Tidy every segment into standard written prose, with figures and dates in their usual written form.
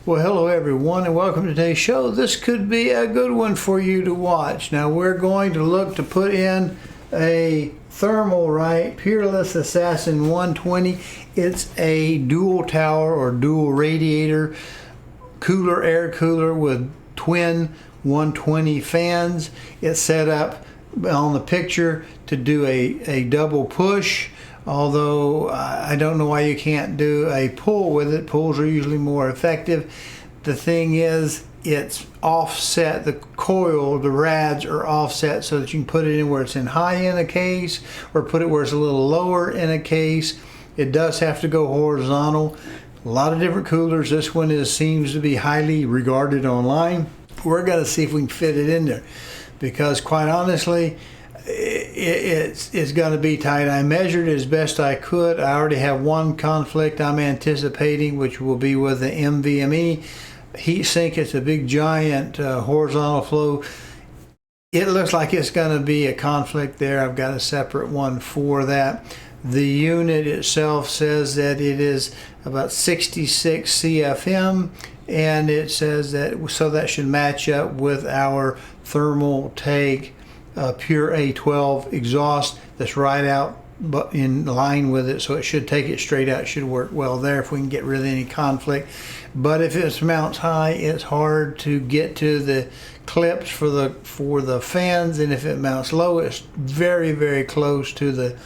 Well, hello everyone and welcome to today's show. This could be a good one for you to watch. Now we're going to look to put in a thermal, right? Peerless Assassin 120. It's a dual tower or dual radiator cooler, air cooler with twin 120 fans. It's set up on the picture to do a double push. Although I don't know why you can't do a pull with it. Pulls are usually more effective. The thing is, it's offset. The coil, the rads are offset so that you can put it in where it's in high in a case or put it where it's a little lower in a case. It does have to go horizontal. A lot of different coolers. This one seems to be highly regarded online. We're going to see if we can fit it in there, because quite honestly, it's going to be tight. I measured as best I could. I already have one conflict I'm anticipating, which will be with the NVMe heatsink. It's a big giant horizontal flow. It looks like it's going to be a conflict there. I've got a separate one for that. The unit itself says that it is about 66 CFM, and it says that, so that should match up with our thermal take pure A12 exhaust that's right out but in line with it, so it should take it straight out. It should work well there if we can get rid of any conflict. But if it mounts high, it's hard to get to the clips for the fans, and if it mounts low, it's very, very close to the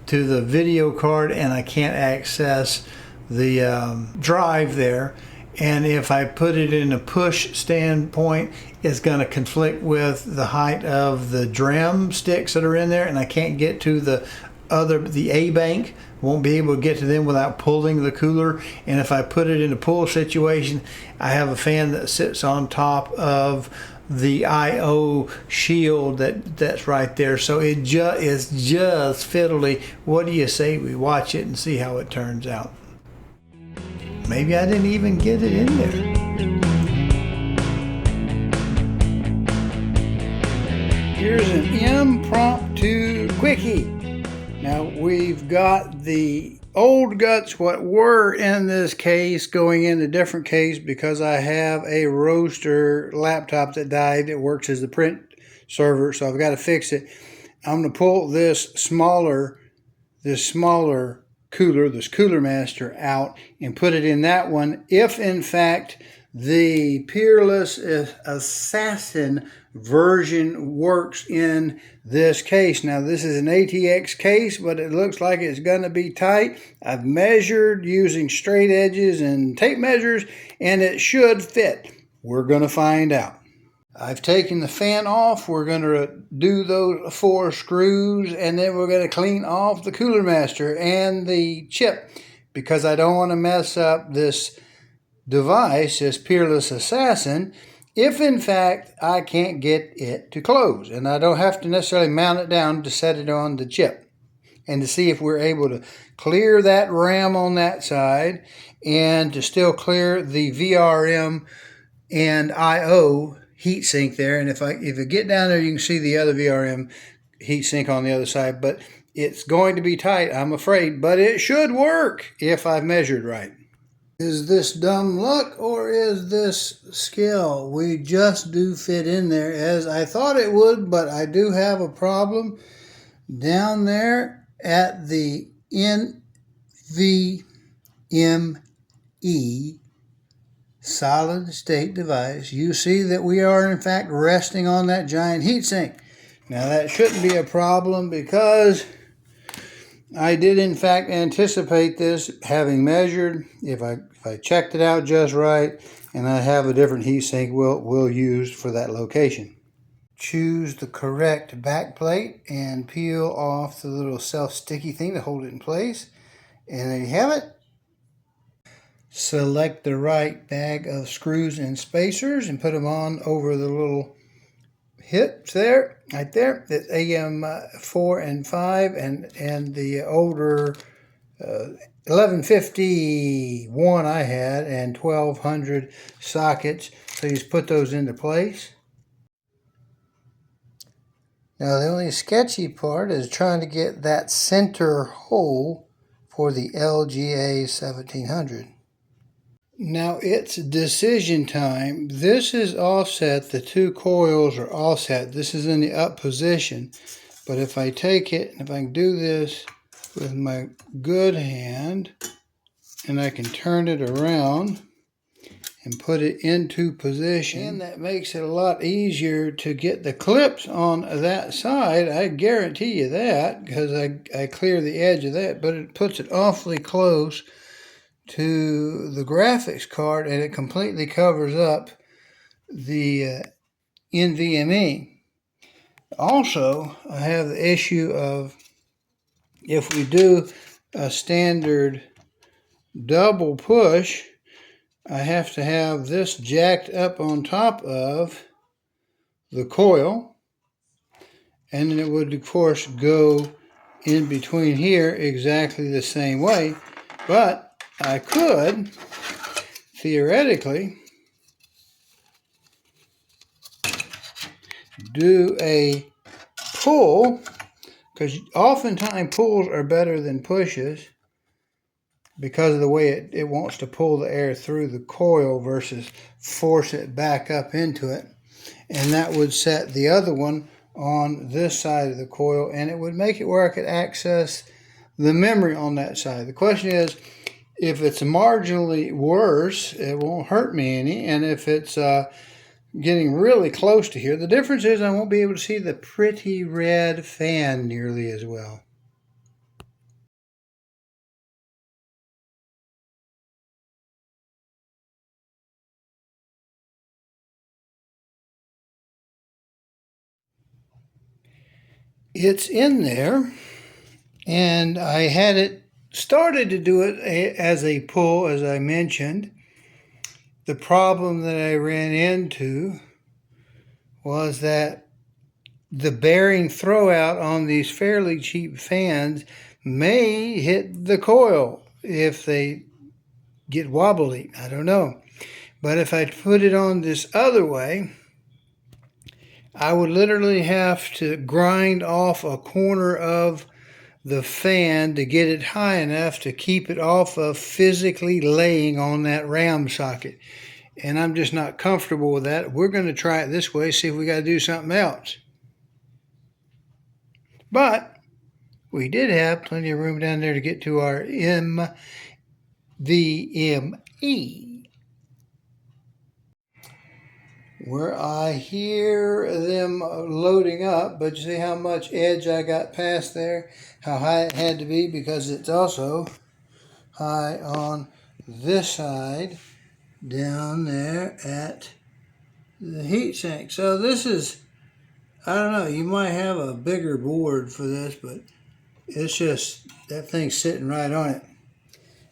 video card, and I can't access the drive there. And if I put it in a push standpoint, it's going to conflict with the height of the drum sticks that are in there, and I can't get to the A bank. Won't be able to get to them without pulling the cooler. And if I put it in a pull situation, I have a fan that sits on top of the I/O shield that's right there. So it's just fiddly. What do you say we watch it and see how it turns out? Maybe I didn't even get it in there. Here's an impromptu quickie. Now we've got the old guts, what were in this case, going in a different case because I have a roaster laptop that died. It works as the print server, so I've got to fix it. I'm going to pull this smaller cooler, this Cooler Master, out and put it in that one, if in fact the Peerless Assassin version works in this case. Now this is an ATX case, but it looks like it's going to be tight. I've measured using straight edges and tape measures, and it should fit. We're going to find out. I've taken the fan off. We're going to do those 4 screws, and then we're going to clean off the Cooler Master and the chip, because I don't want to mess up this device, this Peerless Assassin, if in fact I can't get it to close. And I don't have to necessarily mount it down to set it on the chip, and to see if we're able to clear that RAM on that side and to still clear the VRM and I/O heatsink there. And if I get down there, you can see the other VRM heatsink on the other side, but it's going to be tight, I'm afraid, but it should work if I've measured right. Is this dumb luck or is this skill? We just do fit in there as I thought it would, but I do have a problem down there at the NVMe solid state device. You see that we are in fact resting on that giant heatsink. Now that shouldn't be a problem, because I did in fact anticipate this, having measured. If I checked it out just right, and I have a different heatsink we'll use for that location. Choose the correct back plate and peel off the little self-sticky thing to hold it in place, and there you have it. Select the right bag of screws and spacers and put them on over the little hips there, right there. It's AM4 and 5 and the older 1151 I had, and 1200 sockets. So you just put those into place. Now the only sketchy part is trying to get that center hole for the LGA 1700. Now it's decision time. This is offset. The two coils are offset. This is in the up position. But if I take it, if I can do this with my good hand, and I can turn it around and put it into position, and that makes it a lot easier to get the clips on that side. I guarantee you that, because I clear the edge of that, but it puts it awfully close to the graphics card, and it completely covers up the NVMe. Also, I have the issue of, if we do a standard double push, I have to have this jacked up on top of the coil, and then it would of course go in between here exactly the same way. But I could theoretically do a pull, because oftentimes pulls are better than pushes because of the way it wants to pull the air through the coil versus force it back up into it. And that would set the other one on this side of the coil, and it would make it where I could access the memory on that side. The question is, if it's marginally worse, it won't hurt me any, and if it's getting really close to here, the difference is I won't be able to see the pretty red fan nearly as well. It's in there, and I had it started to do it as a pull, as I mentioned. The problem that I ran into was that the bearing throwout on these fairly cheap fans may hit the coil if they get wobbly. I don't know. But if I put it on this other way, I would literally have to grind off a corner of the fan to get it high enough to keep it off of physically laying on that ram socket. And I'm just not comfortable with that. We're going to try it this way, see if we got to do something else. But we did have plenty of room down there to get to our NVMe, where I hear them loading up. But you see how much edge I got past there, how high it had to be, because it's also high on this side down there at the heatsink. So this is, I don't know, you might have a bigger board for this, but it's just, that thing's sitting right on it.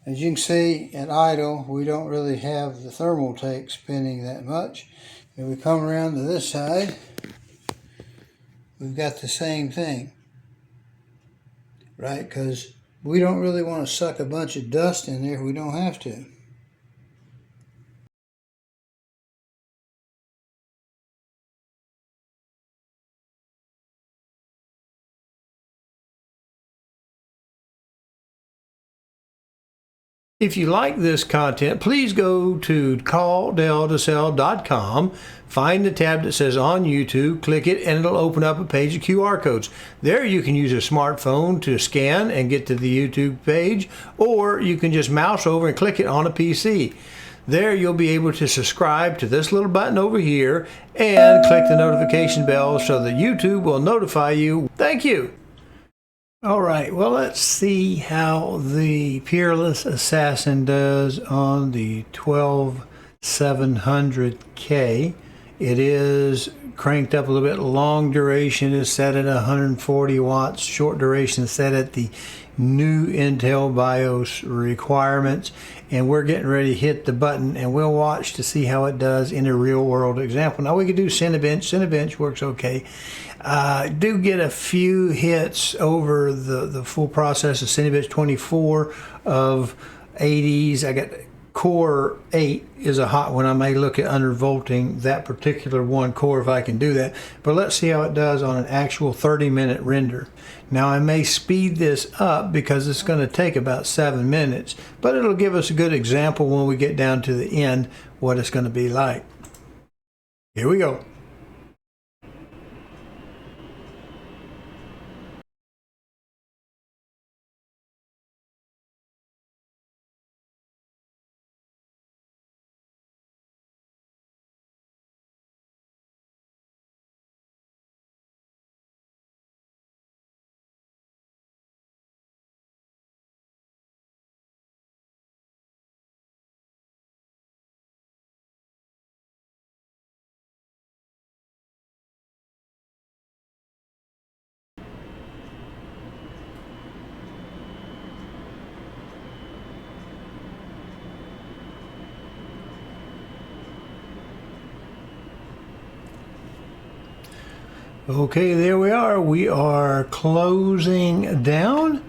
As you can see, at idle, we don't really have the thermal tank spinning that much. If we come around to this side, we've got the same thing, right? Because we don't really want to suck a bunch of dust in there if we don't have to. If you like this content, please go to calldeltosell.com, find the tab that says on YouTube, click it, and it'll open up a page of QR codes. There you can use a smartphone to scan and get to the YouTube page, or you can just mouse over and click it on a PC. There you'll be able to subscribe to this little button over here and click the notification bell so that YouTube will notify you. Thank you. All right, well, let's see how the Peerless Assassin does on the 12700K. It is cranked up a little bit. Long duration is set at 140 watts. Short duration is set at the new Intel BIOS requirements. And we're getting ready to hit the button, and we'll watch to see how it does in a real world example. Now we could do Cinebench. Cinebench works okay. Do get a few hits over the full process of Cinebench 24 of 80s. I got core 8 is a hot one. I may look at undervolting that particular one core if I can do that. But let's see how it does on an actual 30-minute render. Now I may speed this up because it's going to take about 7 minutes, but it'll give us a good example when we get down to the end what it's going to be like. Here we go. Okay, there we are. We are closing down.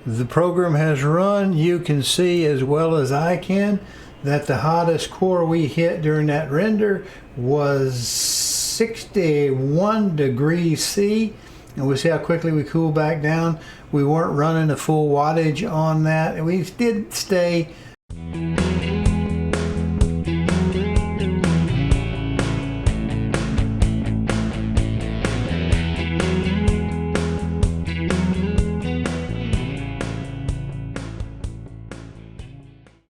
The program has run. You can see as well as I can that the hottest core we hit during that render was 61 degrees C. And we'll see how quickly we cool back down. We weren't running a full wattage on that. And we did stay